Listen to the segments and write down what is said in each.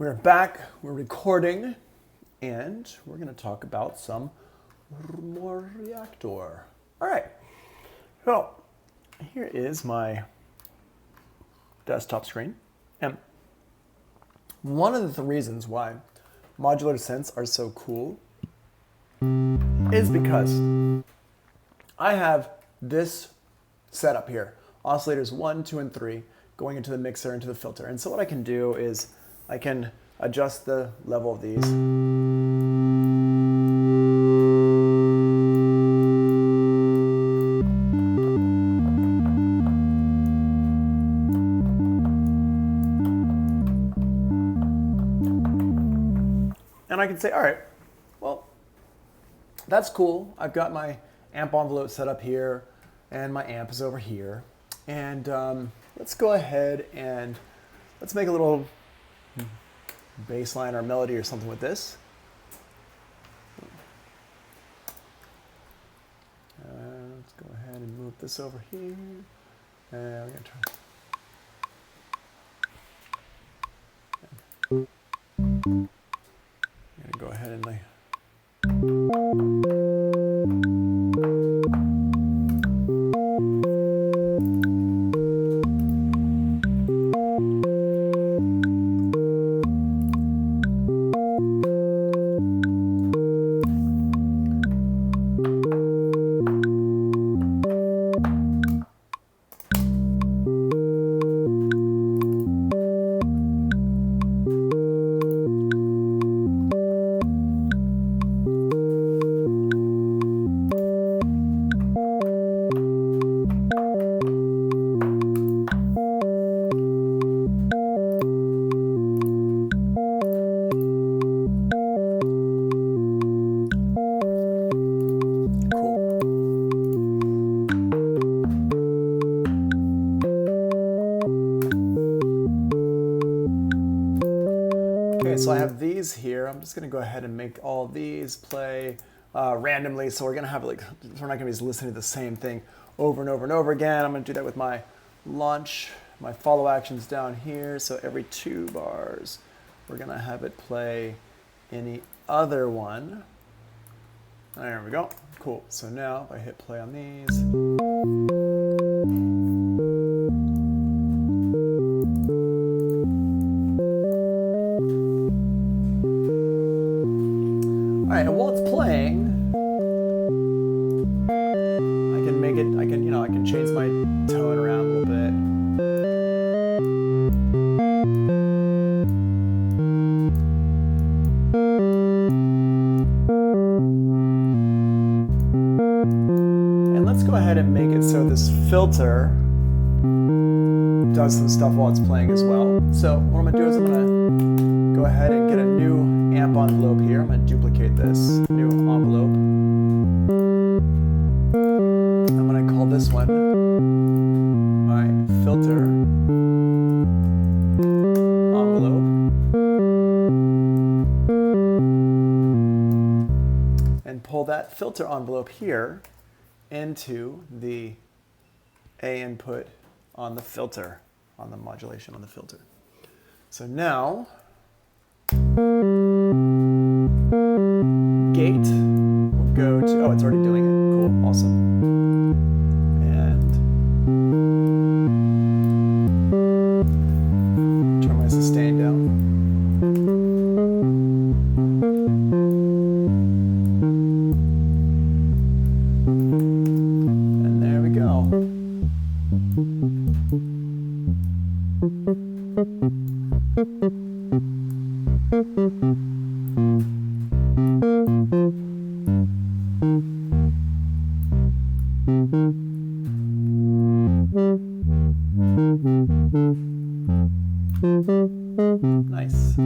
We're back, we're recording, and we're going to talk about some more Reaktor. All right, so here is my desktop screen. And one of the reasons why modular synths are so cool is because I have this setup here, oscillators 1, 2, and 3, going into the mixer, into the filter. And so what I can do is I can adjust the level of these. And I can say, all right, well, that's cool. I've got my amp envelope set up here, and my amp is over here. And let's go ahead and let's make a little bass line or melody or something with this. Let's go ahead and move this over here. And we're going to try. I'm going to go ahead and lay. So I have these here. I'm just going to go ahead and make all these play randomly. So we're going to have we're not going to be listening to the same thing over and over and over again. I'm going to do that with my launch, my follow actions down here. So every 2 bars, we're going to have it play any other one. There we go. Cool. So now if I hit play on these. All right, and while it's playing, I can make it, I can change my tone around a little bit. And let's go ahead and make it so this filter does some stuff while it's playing as well. So what I'm gonna do is I'm gonna go ahead and get a new amp envelope here. I'm going to duplicate this new envelope. I'm going to call this one my filter envelope. And pull that filter envelope here into the A input on the filter, on the modulation on the filter. So now, gate will go to, oh, it's already doing it. Cool, awesome. And turn my sustain down. And there we go. Nice. You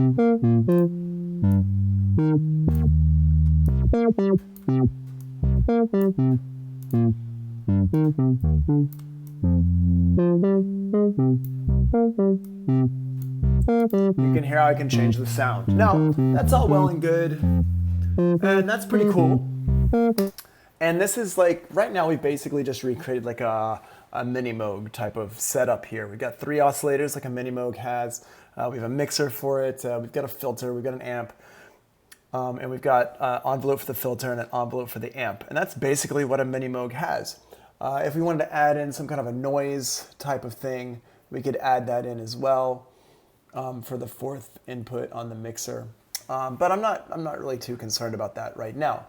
can hear how I can change the sound. Now, that's all well and good, and that's pretty cool. And this is like, right now we've basically just recreated like a mini Moog type of setup here. We've got 3 oscillators like a mini Moog has. We have a mixer for it. We've got a filter. We've got an amp. And we've got envelope for the filter and an envelope for the amp. And that's basically what a Mini Moog has. If we wanted to add in some kind of a noise type of thing, we could add that in as well for the fourth input on the mixer. But I'm not really too concerned about that right now.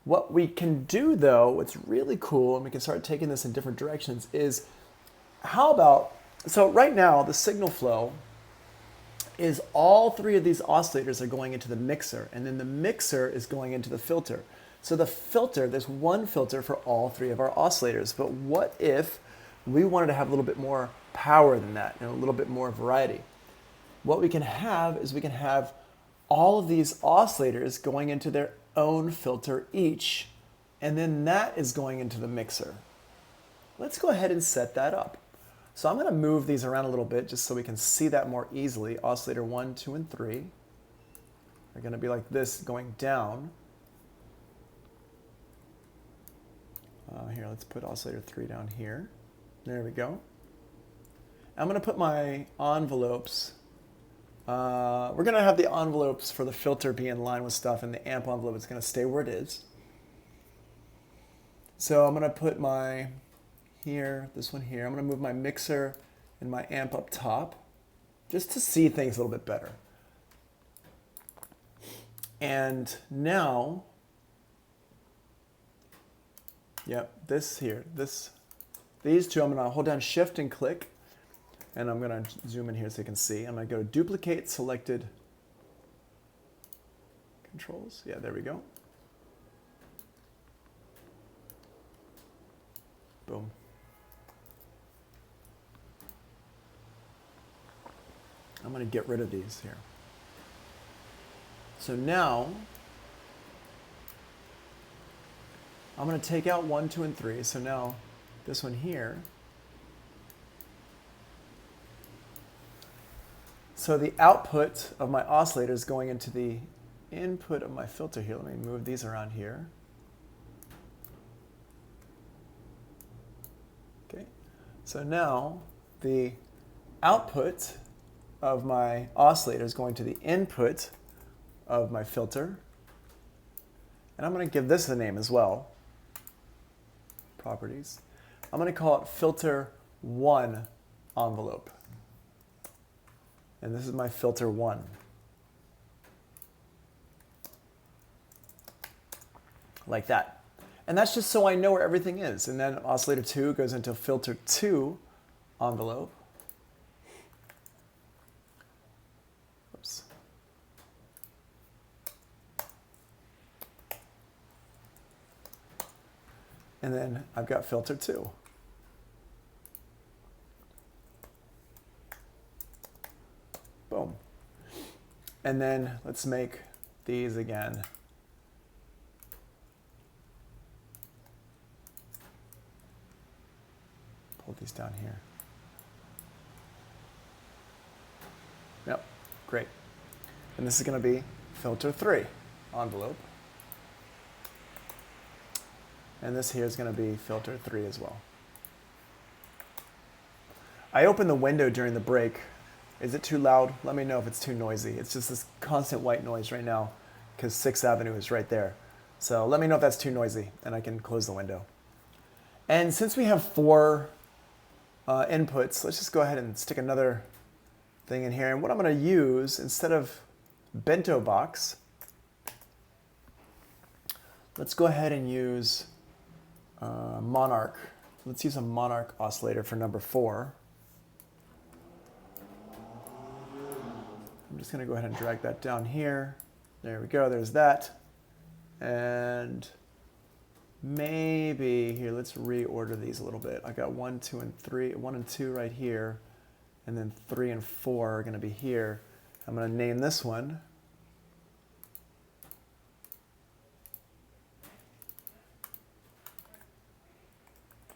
What we can do though, what's really cool, and we can start taking this in different directions, is how about, so right now the signal flow is all three of these oscillators are going into the mixer, and then the mixer is going into the filter. So the filter, there's one filter for all three of our oscillators, but what if we wanted to have a little bit more power than that and a little bit more variety? What we can have is we can have all of these oscillators going into their own filter each, and then that is going into the mixer. Let's go ahead and set that up. So I'm going to move these around a little bit just so we can see that more easily. Oscillator 1, 2, and 3 are going to be like this going down. Here, let's put oscillator 3 down here. There we go. I'm going to put my envelopes. We're going to have the envelopes for the filter be in line with stuff, and the amp envelope is going to stay where it is. So I'm going to put my here, this one here. I'm going to move my mixer and my amp up top just to see things a little bit better. And now, yep, this here, these two, I'm going to hold down Shift and click, and I'm going to zoom in here so you can see. I'm going to go duplicate selected controls. Yeah, there we go. Boom. I'm going to get rid of these here. So now, I'm going to take out 1, 2, and 3. So now, this one here. So the output of my oscillator is going into the input of my filter here. Let me move these around here. Okay. So now, the output of my oscillator is going to the input of my filter. And I'm going to give this a name as well. Properties. I'm going to call it filter 1 envelope. And this is my filter 1. Like that. And that's just so I know where everything is. And then oscillator 2 goes into filter 2 envelope. Oops. And then I've got filter 2. Boom. And then let's make these again. Pull these down here. Yep, great. And this is going to be filter 3 envelope. And this here is going to be filter 3 as well. I opened the window during the break. Is it too loud? Let me know if it's too noisy. It's just this constant white noise right now because 6th Avenue is right there. So let me know if that's too noisy and I can close the window. And since we have 4 inputs, let's just go ahead and stick another thing in here. And what I'm going to use, instead of bento box, let's go ahead and use Monarch. Let's use a Monarch oscillator for number 4. I'm just going to go ahead and drag that down here. There we go. There's that. And maybe here, let's reorder these a little bit. I got 1, 2, and 3, 1 and 2 right here, and then 3 and 4 are going to be here. I'm going to name this one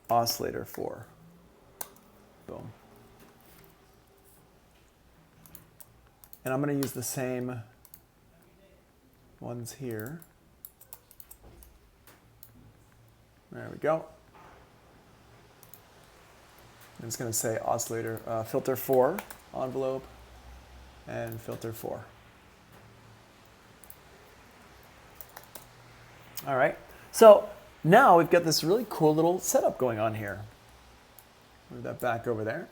oscillator 4. Boom. And I'm going to use the same ones here. There we go. And it's going to say oscillator filter 4 envelope. and filter 4. All right, so now we've got this really cool little setup going on here. Move that back over there.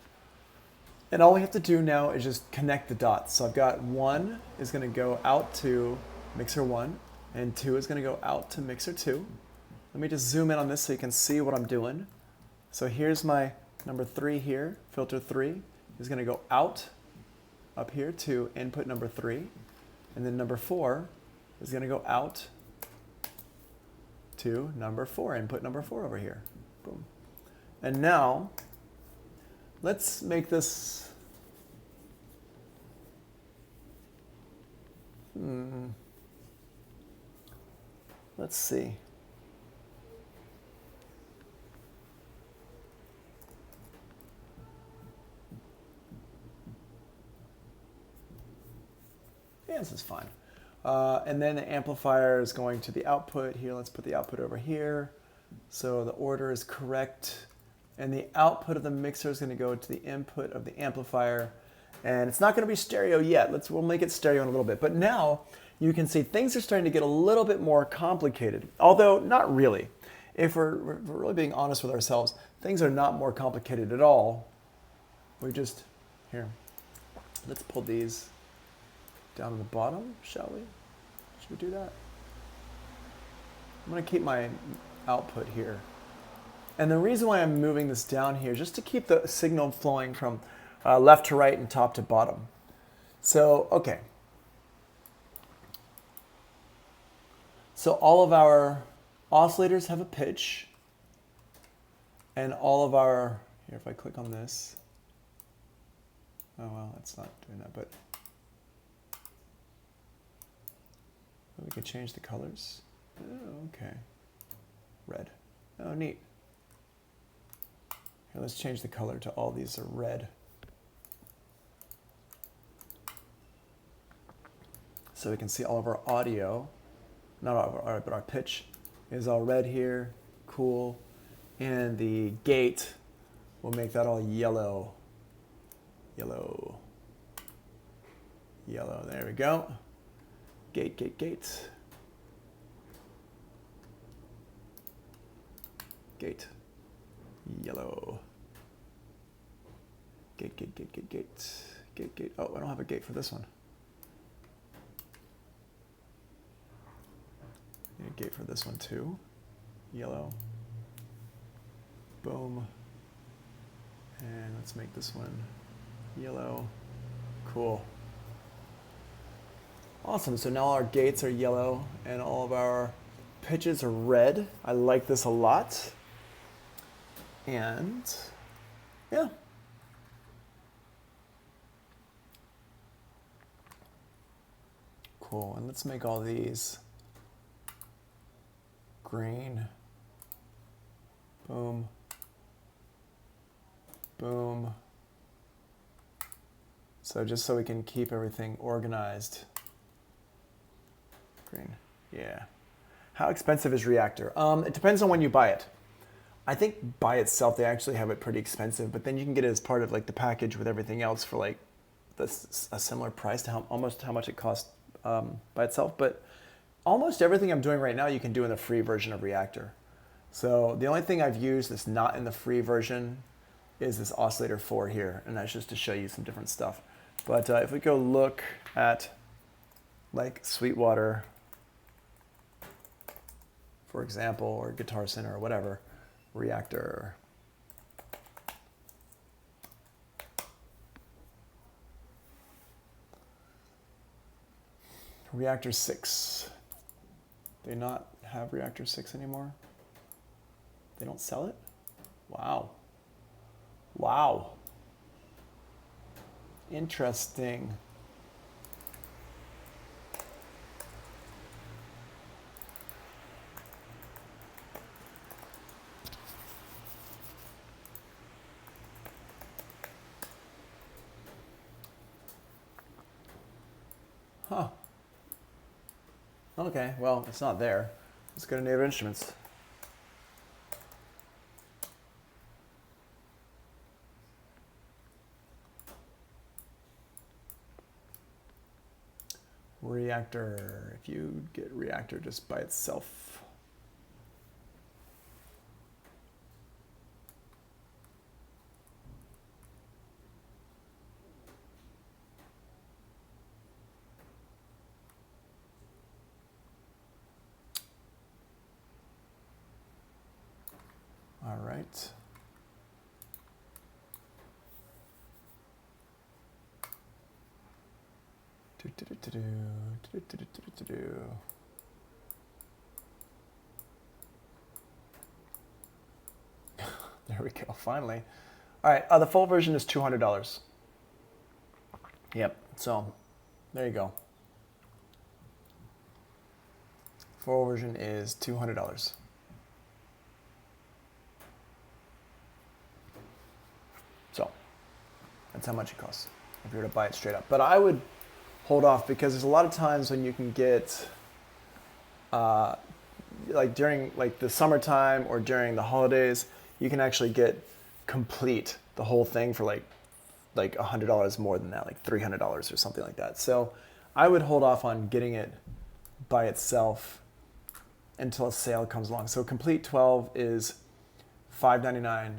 And all we have to do now is just connect the dots. So I've got 1 is going to go out to mixer 1, and 2 is going to go out to mixer 2. Let me just zoom in on this so you can see what I'm doing. So here's my number 3 here. Filter 3 is going to go out up here to input number 3. And then number 4 is going to go out to number 4, input number 4 over here. Boom. And now, let's make this, let's see. Yeah, this is fine. And then the amplifier is going to the output here. Let's put the output over here. So the order is correct. And the output of the mixer is going to go to the input of the amplifier. And it's not going to be stereo yet. We'll make it stereo in a little bit. But now you can see things are starting to get a little bit more complicated. Although not really. If we're really being honest with ourselves, things are not more complicated at all. We just, here, let's pull these down to the bottom, shall we? Should we do that? I'm going to keep my output here. And the reason why I'm moving this down here is just to keep the signal flowing from left to right and top to bottom. So, okay. So all of our oscillators have a pitch. And all of our, here if I click on this, oh well, it's not doing that, but we could change the colors. Oh, okay. Red. Oh, neat. Here, let's change the color to all these are red. So we can see all of our audio, not all of our, but our pitch is all red here. Cool. And the gate, we'll make that all yellow. Yellow. Yellow. There we go. Gate, gate, gate. Gate. Yellow. Gate, gate, gate, gate, gate. Gate, gate. Oh, I don't have a gate for this one. Need a gate for this one too. Yellow. Boom. And let's make this one yellow. Cool. Awesome, so now our gates are yellow and all of our pitches are red. I like this a lot. And yeah. Cool, and let's make all these green. Boom. Boom. So just so we can keep everything organized. Green, yeah. How expensive is Reaktor? It depends on when you buy it. I think by itself they actually have it pretty expensive, but then you can get it as part of like the package with everything else for like a similar price to almost how much it costs by itself. But almost everything I'm doing right now you can do in the free version of Reaktor. So the only thing I've used that's not in the free version is this oscillator 4 here, and that's just to show you some different stuff. But if we go look at like Sweetwater, for example, or Guitar Center or whatever, Reaktor. Reaktor 6. They not have Reaktor 6 anymore? They don't sell it? Wow. Wow. Interesting. Huh. Okay, well, it's not there. Let's go to Native Instruments. Reaktor. If you get Reaktor just by itself. All right. There we go, finally. All right, the full version is $200. Yep, so there you go. Full version is $200. So that's how much it costs if you were to buy it straight up. But I would hold off because there's a lot of times when you can get, like during like the summertime or during the holidays, you can actually get complete the whole thing for like $100 more than that, like $300 or something like that. So I would hold off on getting it by itself until a sale comes along. So complete 12 is $5.99.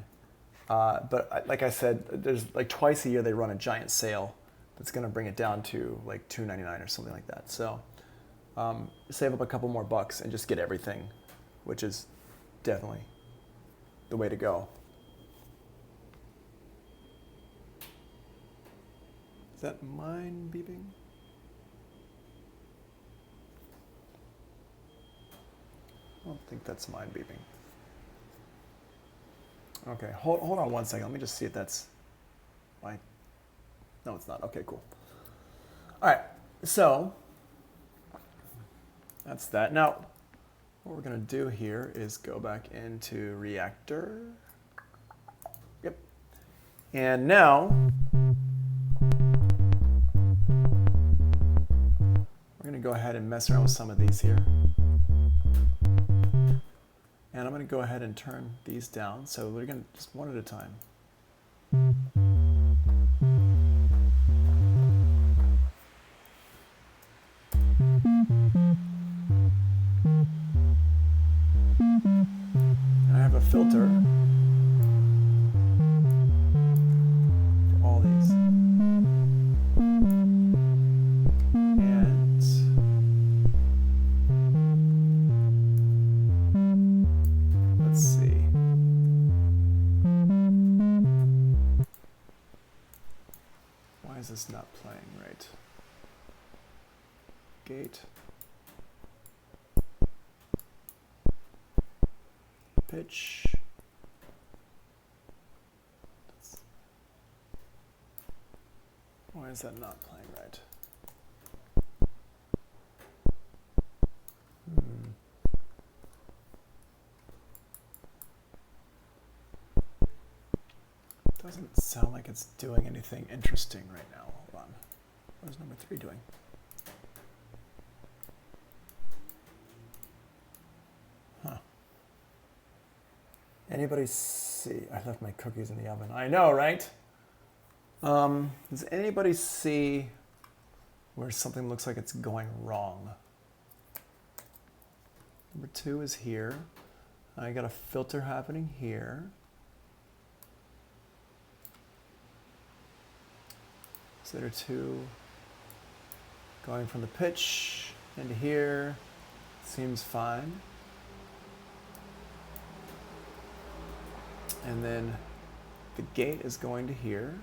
But like I said, there's like twice a year they run a giant sale that's going to bring it down to like $2.99 or something like that. So save up a couple more bucks and just get everything, which is definitely the way to go. Is that mine beeping? I don't think that's mine beeping. Okay, hold on one second. Let me just see if that's my... No, it's not. Okay, cool. All right, so that's that. Now, what we're going to do here is go back into Reaktor. Yep. And now, we're going to go ahead and mess around with some of these here. And I'm going to go ahead and turn these down. So we're going to just one at a time. And I have a filter for all these. And let's see. Why is this not playing right? Gate. Pitch. Why is that not playing right? Doesn't sound like it's doing anything interesting right now. Hold on. What is number 3 doing? Huh. Anybody see? I left my cookies in the oven. I know, right? Does anybody see where something looks like it's going wrong? Number 2 is here. I got a filter happening here. There are 2 going from the pitch into here. Seems fine. And then the gate is going to here.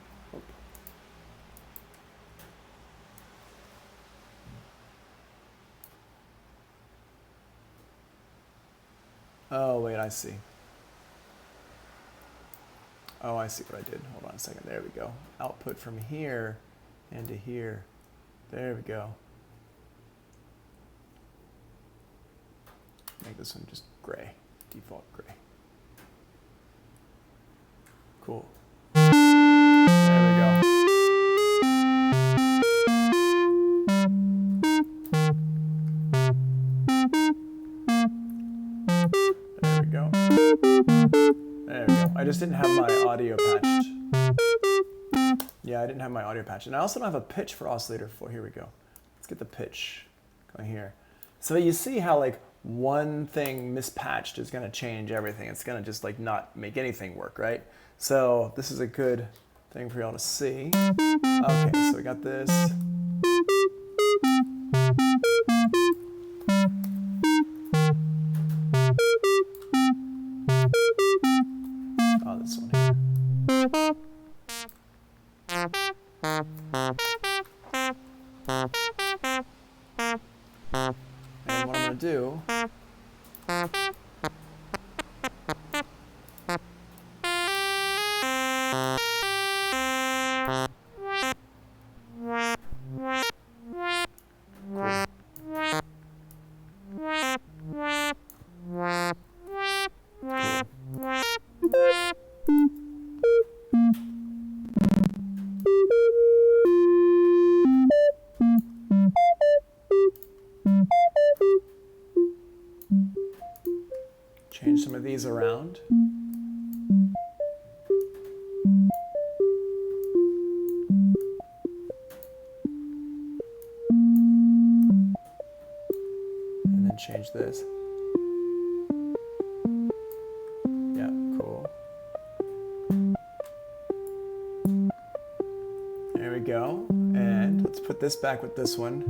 Oh, wait, I see. Oh, I see what I did. Hold on a second. There we go. Output from here into here. There we go. Make this one just gray, default gray. Cool. There we go. There we go. There we go. I just didn't have my audio patched. Yeah, I didn't have my audio patch. And I also don't have a pitch for oscillator 4. Here we go. let's get the pitch going here. So you see how like one thing mispatched is going to change everything. It's going to just like not make anything work, right? So this is a good thing for y'all to see. Okay, so we got this. Oh, this one here. And what I'm going to do change some of these around. And then change this. Yeah, cool. There we go. And let's put this back with this one.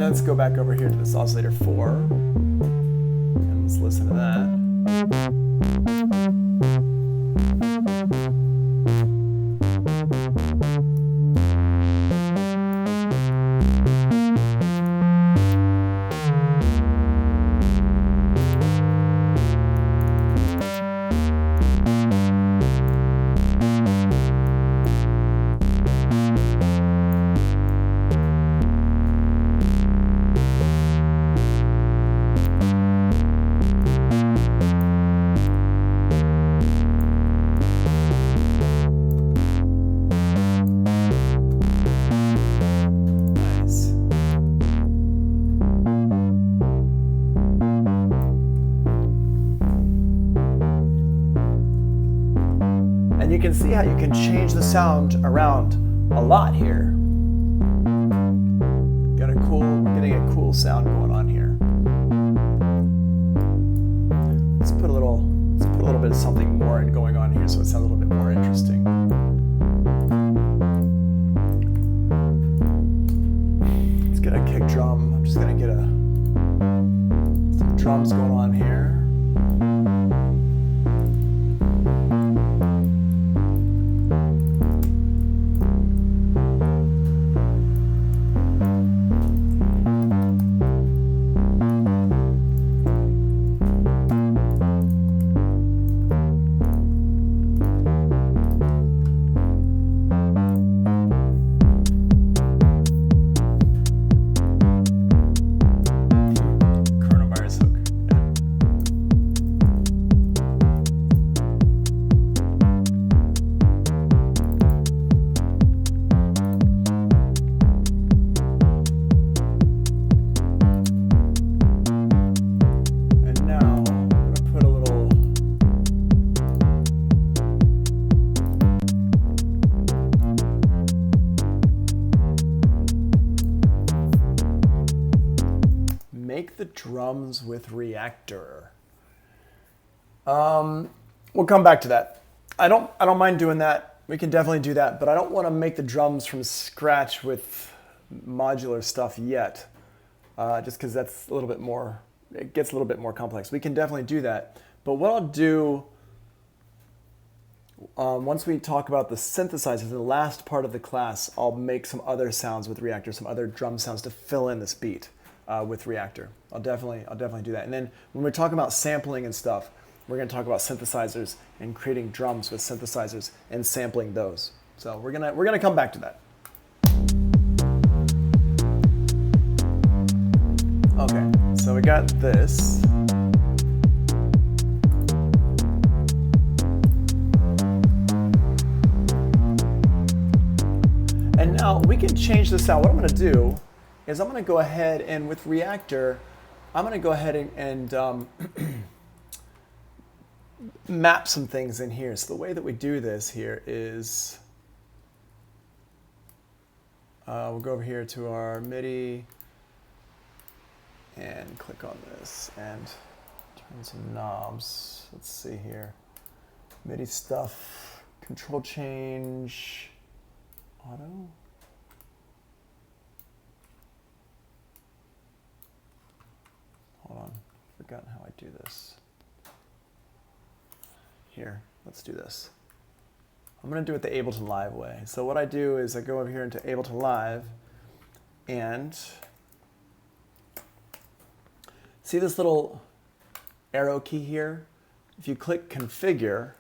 Let's go back over here to this oscillator 4, and let's listen to that. You can see how you can change the sound around a lot here. We're getting a cool sound going on here. Let's put a little bit of something more going on here so it sounds a little bit more interesting. Let's get a kick drum. I'm just gonna get some drums going on here. Make the drums with Reaktor. We'll come back to that. I don't mind doing that. We can definitely do that, but I don't want to make the drums from scratch with modular stuff yet, just because that's a little bit more. It gets a little bit more complex. We can definitely do that, but what I'll do once we talk about the synthesizers, the last part of the class, I'll make some other sounds with Reaktor, some other drum sounds to fill in this beat with Reaktor. I'll definitely do that. And then when we're talking about sampling and stuff, we're going to talk about synthesizers and creating drums with synthesizers and sampling those. So we're gonna come back to that. Okay, so we got this. And now we can change this out. What I'm going to do is I'm going to go ahead and with Reaktor, I'm going to go ahead and map some things in here. So the way that we do this here is we'll go over here to our MIDI and click on this and turn some knobs. Let's see here. MIDI stuff, control change, auto. Hold on, I've forgotten how I do this. Here, let's do this. I'm going to do it the Ableton Live way. So what I do is I go over here into Ableton Live and see this little arrow key here? If you click Configure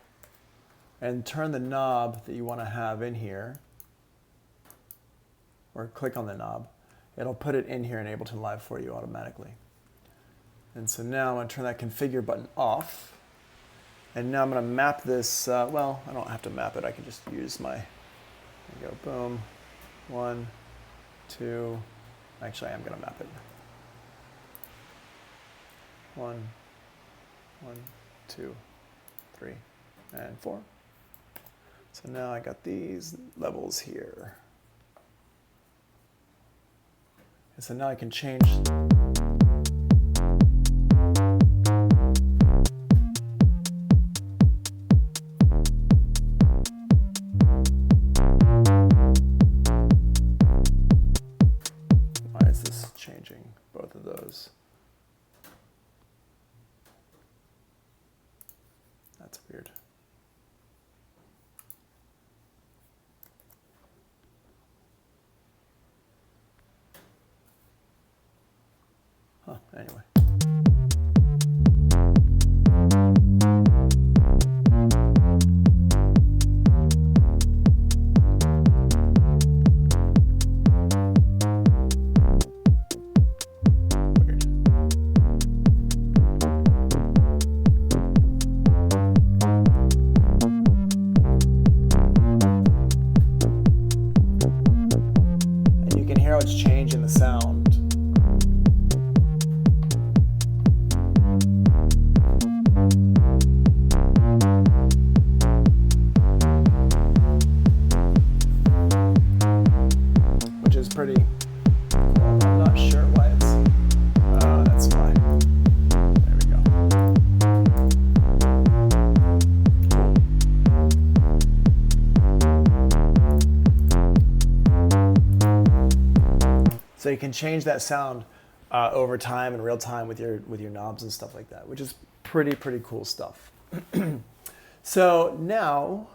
and turn the knob that you want to have in here, or click on the knob, it'll put it in here in Ableton Live for you automatically. And so now I'm going to turn that Configure button off. And now I'm going to map this, well, I don't have to map it. I can just use my, there we go, boom, 1, 2, actually I am going to map it. 1, 2, 3, and 4. So now I got these levels here. And so now I can change. Why is this changing both of those? That's weird. Huh, anyway. It's changing the sound. Which is pretty cool. I'm not sure why it's, that's why. There we go. So you can change that sound over time in real time with your knobs and stuff like that, which is pretty cool stuff. So now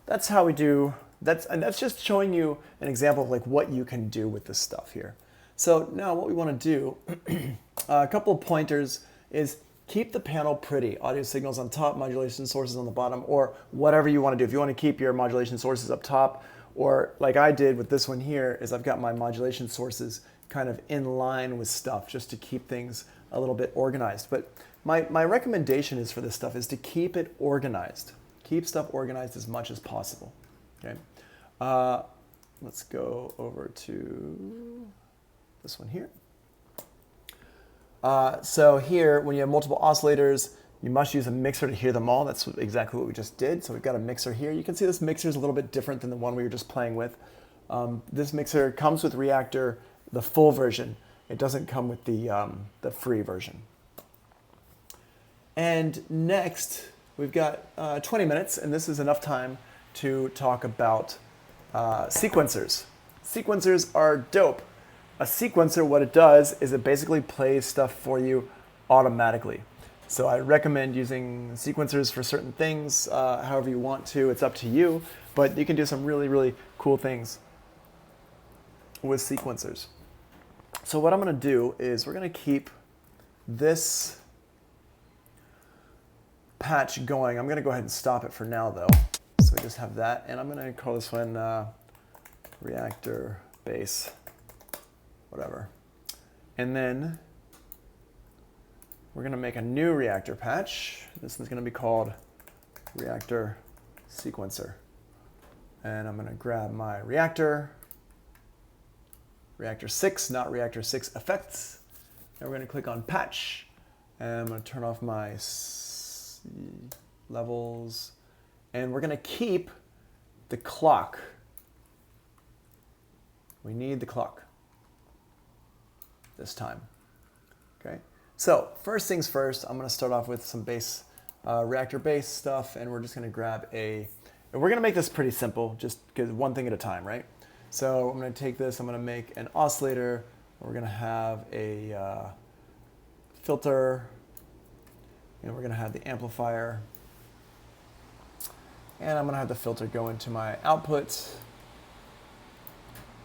that's how we do. And that's just showing you an example of like what you can do with this stuff here. So now what we want to do, a couple of pointers is keep the panel pretty. Audio signals on top, modulation sources on the bottom, or whatever you want to do. If you want to keep your modulation sources up top, or like I did with this one here, is I've got my modulation sources kind of in line with stuff just to keep things a little bit organized. But my recommendation is for this stuff is to keep it organized. Keep stuff organized as much as possible. Okay. Let's go over to this one here. So here, when you have multiple oscillators, you must use a mixer to hear them all. That's exactly what we just did. So we've got a mixer here. You can see this mixer is a little bit different than the one we were just playing with. This mixer comes with Reaktor, the full version. It doesn't come with the free version. And next, we've got 20 minutes, and this is enough time to talk about sequencers. Sequencers are dope. A sequencer, what it does is it basically plays stuff for you automatically. So I recommend using sequencers for certain things, however you want to. It's up to you, but you can do some really cool things with sequencers. So what I'm going to do is we're going to keep this patch going. I'm going to go ahead and stop it for now, though. So we just have that, and I'm going to call this one Reaktor base, whatever. And then we're going to make a new Reaktor patch. This one's going to be called Reaktor Sequencer. And I'm going to grab my Reaktor 6, not Reaktor 6 effects. And we're going to click on patch. And I'm going to turn off my levels. And we're going to keep the clock. We need the clock this time. Okay. So first things first, I'm going to start off with some base Reaktor base stuff, and we're just going to grab and we're going to make this pretty simple, just because one thing at a time, right? So I'm going to take this, I'm going to make an oscillator. We're going to have a filter, and we're going to have the amplifier, and I'm going to have the filter go into my output,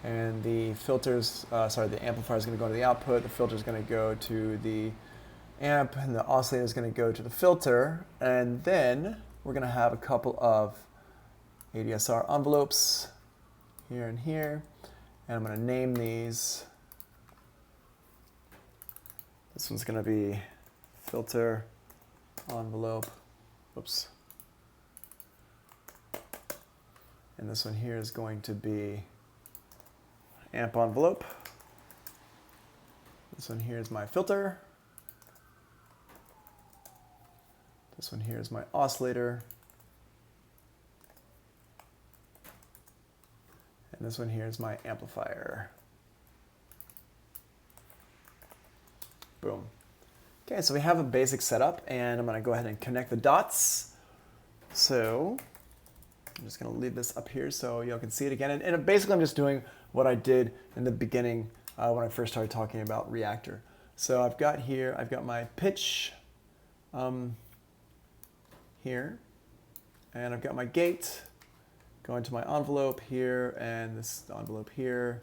and the filters, the amplifier is going to go to the output, the filter is going to go to the amp, and the oscillator is going to go to the filter, and then we're going to have a couple of ADSR envelopes here and here, and I'm going to name these. This one's going to be filter envelope, oops, and this one here is going to be amp envelope. This one here is my filter. This one here is my oscillator. And this one here is my amplifier. Boom. Okay, so we have a basic setup, and I'm going to go ahead and connect the dots. So I'm just going to leave this up here so y'all can see it again. And basically I'm just doing what I did in the beginning when I first started talking about Reaktor. So I've got my pitch here, and I've got my gate going to my envelope here, and this envelope here,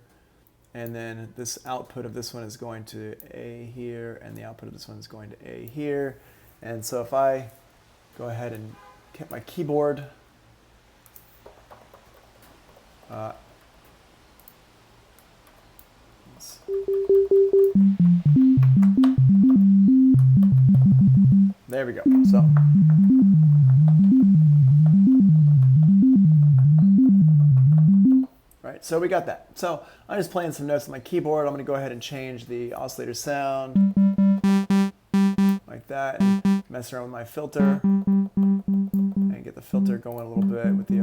and then this output of this one is going to A here, and the output of this one is going to A here. And so if I go ahead and get my keyboard, there we go. So right, so we got that. So I'm just playing some notes on my keyboard. I'm going to go ahead and change the oscillator sound like that, and mess around with my filter and get the filter going a little bit with the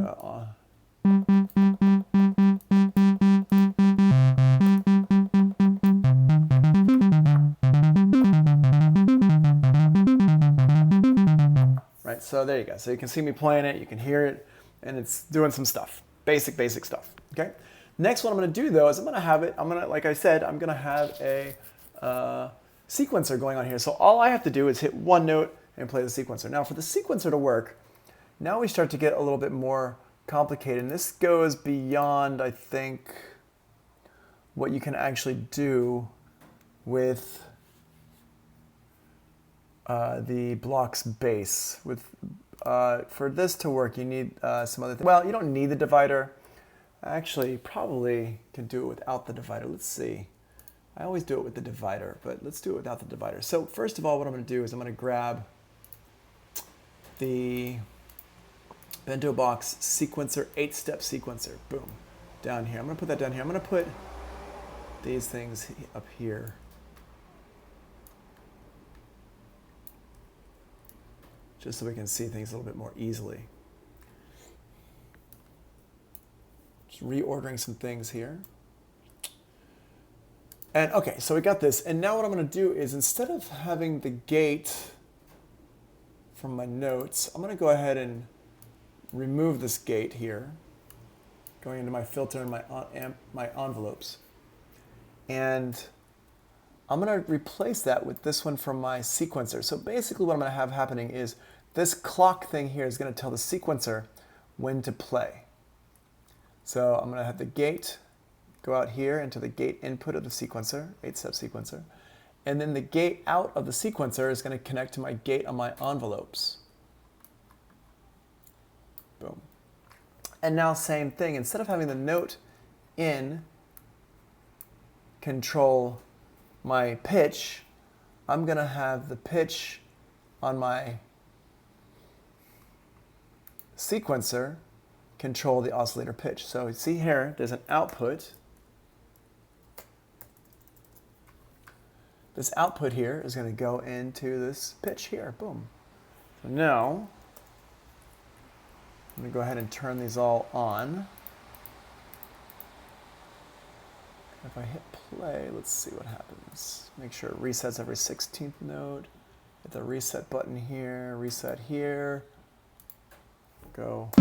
right, so there you go. So you can see me playing it, you can hear it, and it's doing some stuff. Basic stuff, okay? Next, what I'm gonna do though is like I said, I'm gonna have a sequencer going on here. So all I have to do is hit one note and play the sequencer. Now for the sequencer to work, now we start to get a little bit more complicated. And this goes beyond, I think, what you can actually do with the block's base. For this to work, you need some other things. Well, you don't need the divider. I actually probably can do it without the divider. Let's see. I always do it with the divider, but let's do it without the divider. So first of all, what I'm going to do is I'm going to grab the Bento Box sequencer, 8-step sequencer. Boom. Down here. I'm going to put that down here. I'm going to put these things up here. Just so we can see things a little bit more easily. Just reordering some things here. And okay, so we got this. And now what I'm going to do is, instead of having the gate from my notes, I'm going to go ahead and remove this gate here, going into my filter and my envelopes. And I'm going to replace that with this one from my sequencer. So basically what I'm going to have happening is this clock thing here is going to tell the sequencer when to play. So I'm going to have the gate go out here into the gate input of the sequencer, 8-step sequencer. And then the gate out of the sequencer is going to connect to my gate on my envelopes. And now same thing, instead of having the note in control my pitch, I'm going to have the pitch on my sequencer control the oscillator pitch. So you see here, there's an output. This output here is going to go into this pitch here. Boom. So now, I'm going to go ahead and turn these all on. If I hit play, let's see what happens. Make sure it resets every 16th note. Hit the reset button here, reset here. Go.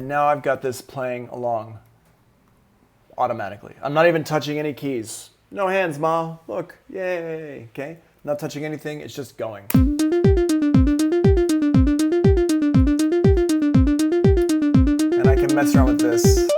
Now I've got this playing along automatically. I'm not even touching any keys. No hands, Ma. Look, yay. Okay, not touching anything. It's just going. And I can mess around with this.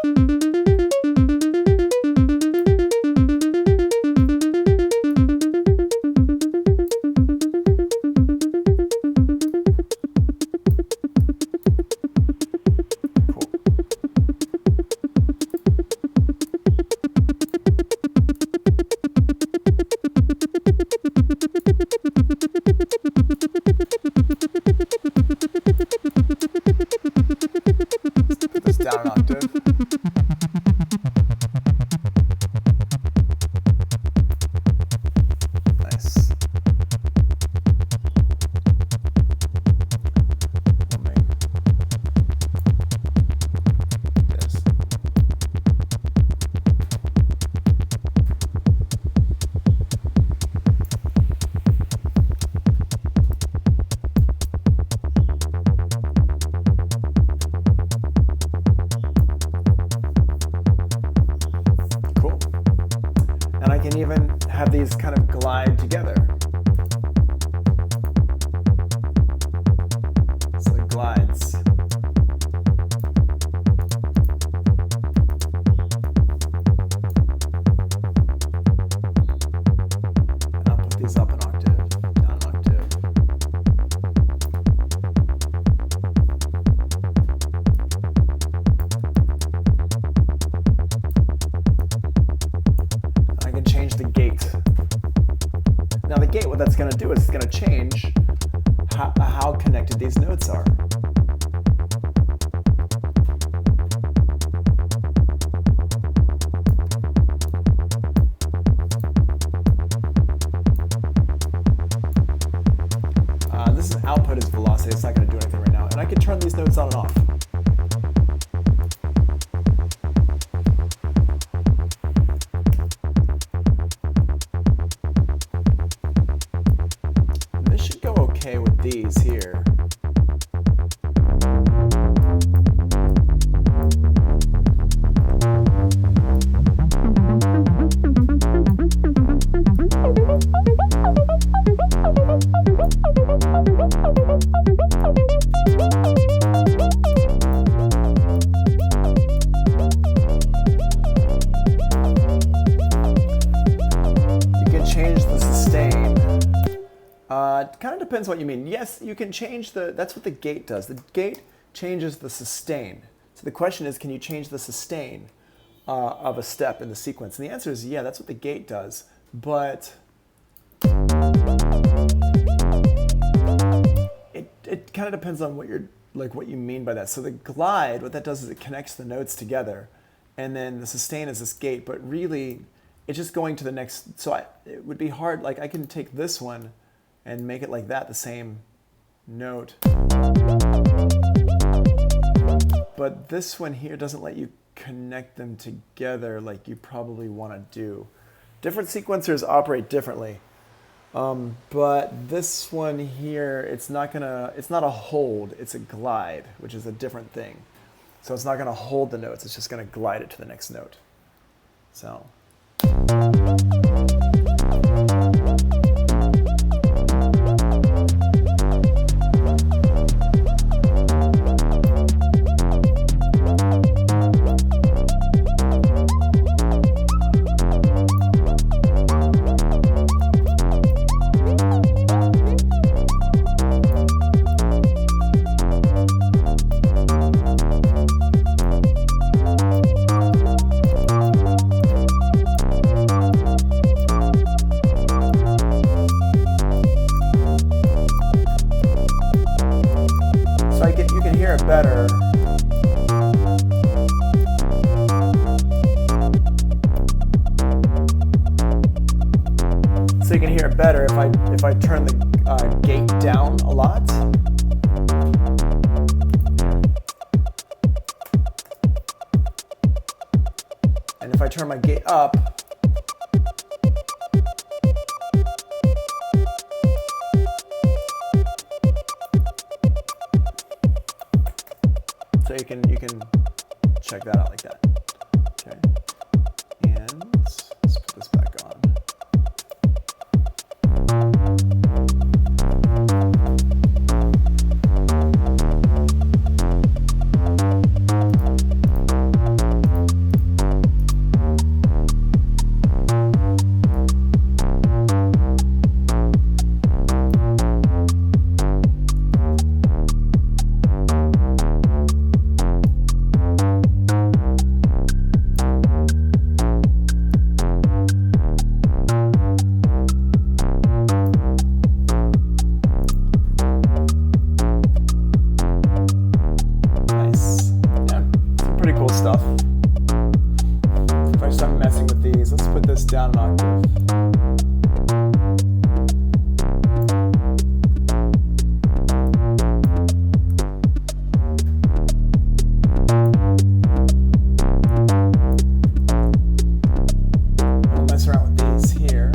Down an octave. Nice. Yes. And I can even have these kind of glide together. So it glides. And I'll put these up an octave, down an octave. I can change the gate. Now the gate, what that's going to do is it's going to change how connected these notes are. This is output is velocity. It's not going to do anything right now. And I can turn these notes on and off. This should go okay with these here. It kind of depends what you mean. Yes, you can change that's what the gate does. The gate changes the sustain. So the question is, can you change the sustain of a step in the sequence? And the answer is yeah, that's what the gate does. But it kind of depends on what what you mean by that. So the glide, what that does is it connects the notes together, and then the sustain is this gate. But really, it's just going to the next. So it would be hard. Like I can take this one and make it like that, the same note. But this one here doesn't let you connect them together like you probably want to do. Different sequencers operate differently. But this one here, it's not a hold, it's a glide, which is a different thing. So it's not gonna hold the notes, it's just gonna glide it to the next note. So. You can hear it better. So you can hear it better if I turn the gate down a lot. And if I turn my gate up, so you can check that out like that. Okay. And let's put this back on. Stuff. If I start messing with these, let's put this down an octave. I'll mess around with these here.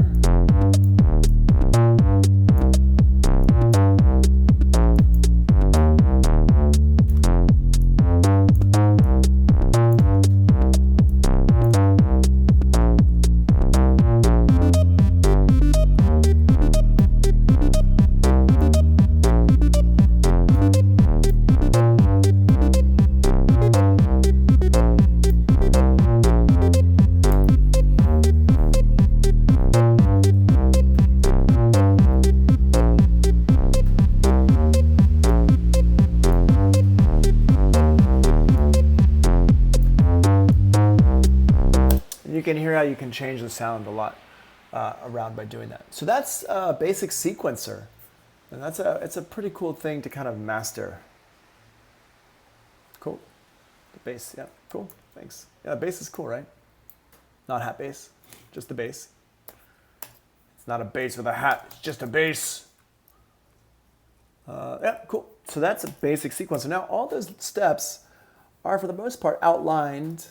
You can hear how you can change the sound a lot around by doing that. So that's a basic sequencer, and it's a pretty cool thing to kind of master. Cool. The bass, yeah, cool. Thanks. Yeah, the bass is cool, right? Not hat bass, just the bass. It's not a bass with a hat. It's just a bass. Yeah, cool. So that's a basic sequencer. Now all those steps are for the most part outlined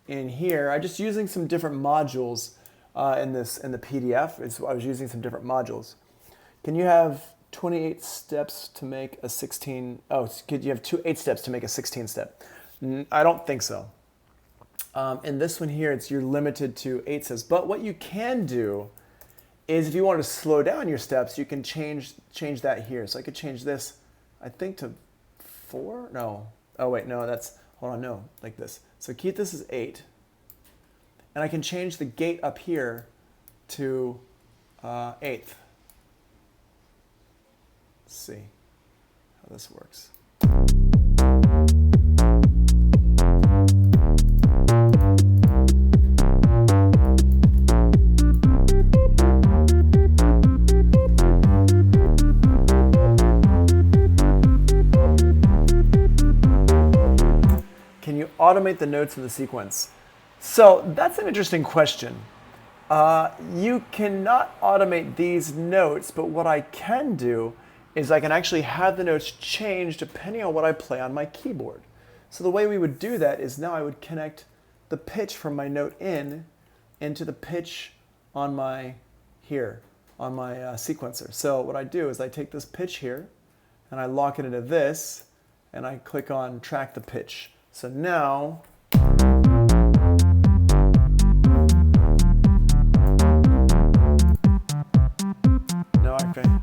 in here. I'm just using some different modules in the PDF. I was using some different modules. Can you have 28 steps to make a 16? Oh, could you have 8 steps to make a 16 step? I don't think so. In this one here, you're limited to 8 steps. But what you can do is if you want to slow down your steps, you can change that here. So I could change this, I think, to 4? No. Oh, wait, no, hold on, no, like this. So keep this as 8. And I can change the gate up here to 8th. Let's see how this works. Can you automate the notes in the sequence? So that's an interesting question. You cannot automate these notes, but what I can do is I can actually have the notes change depending on what I play on my keyboard. So the way we would do that is now I would connect the pitch from my note into the pitch on my sequencer. So what I do is I take this pitch here and I lock it into this and I click on track the pitch. So now I can.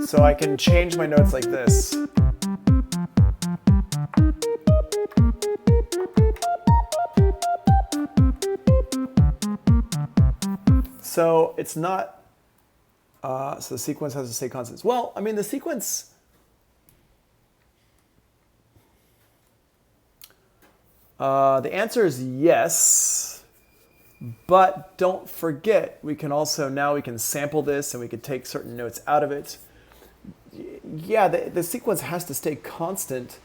So I can change my notes like this. So it's not, so the sequence has to stay constant. Well, I mean, the sequence, the answer is yes, but don't forget, we can also, now we can sample this and we can take certain notes out of it. Yeah, the sequence has to stay constant,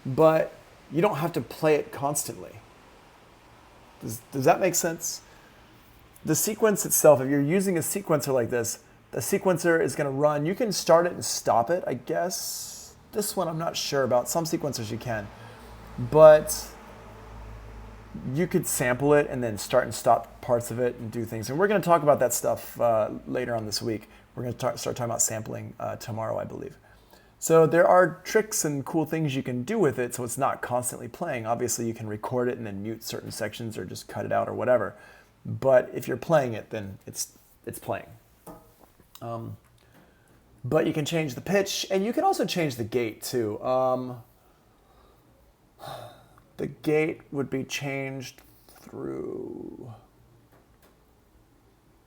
but you don't have to play it constantly. Does that make sense? The sequence itself, if you're using a sequencer like this, the sequencer is going to run. You can start it and stop it, I guess. This one I'm not sure about. Some sequencers you can. But you could sample it and then start and stop parts of it and do things. And we're going to talk about that stuff later on this week. We're going to start talking about sampling tomorrow, I believe. So there are tricks and cool things you can do with it so it's not constantly playing. Obviously, you can record it and then mute certain sections or just cut it out or whatever. But if you're playing it, then it's playing. But you can change the pitch, and you can also change the gate too. The gate would be changed through,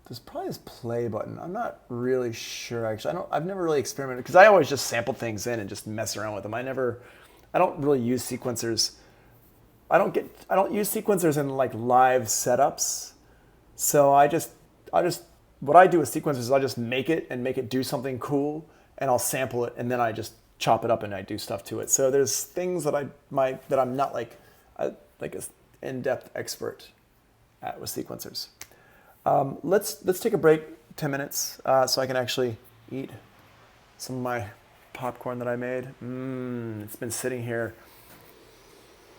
there's probably this play button. I'm not really sure actually. I've never really experimented because I always just sample things in and just mess around with them. I don't really use sequencers. I don't use sequencers in like live setups. So what I do with sequencers is I just make it do something cool, and I'll sample it, and then I just chop it up and I do stuff to it. So there's things that I'm not like an in-depth expert at with sequencers. Let's take a break, 10 minutes, so I can actually eat some of my popcorn that I made. It's been sitting here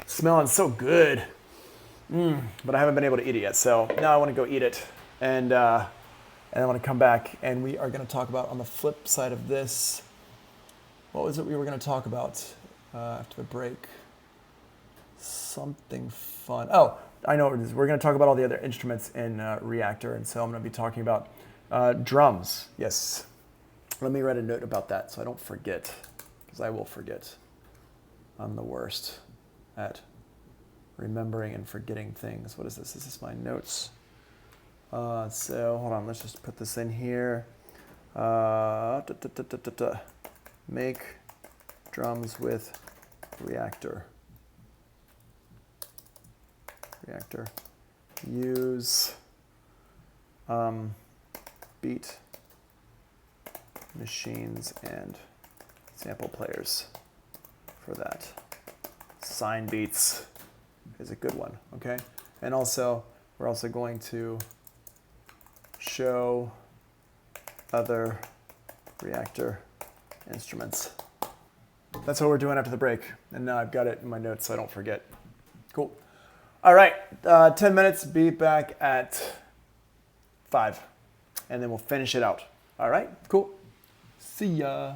smelling so good. But I haven't been able to eat it yet, so now I want to go eat it, and I want to come back, and we are going to talk about on the flip side of this. What was it we were going to talk about after the break? Something fun. Oh, I know what it is. We're going to talk about all the other instruments in Reaktor, and so I'm going to be talking about drums. Yes. Let me write a note about that so I don't forget, because I will forget. I'm the worst at remembering and forgetting things. What is this? This is my notes. So hold on, let's just put this in here. Make drums with Reaktor. Use beat machines and sample players for that. Sine beats is a good one, okay? And also, we're also going to show other Reaktor instruments. That's what we're doing after the break. And now I've got it in my notes so I don't forget. Cool. All right, 10 minutes, be back at 5. And then we'll finish it out. All right, cool. See ya.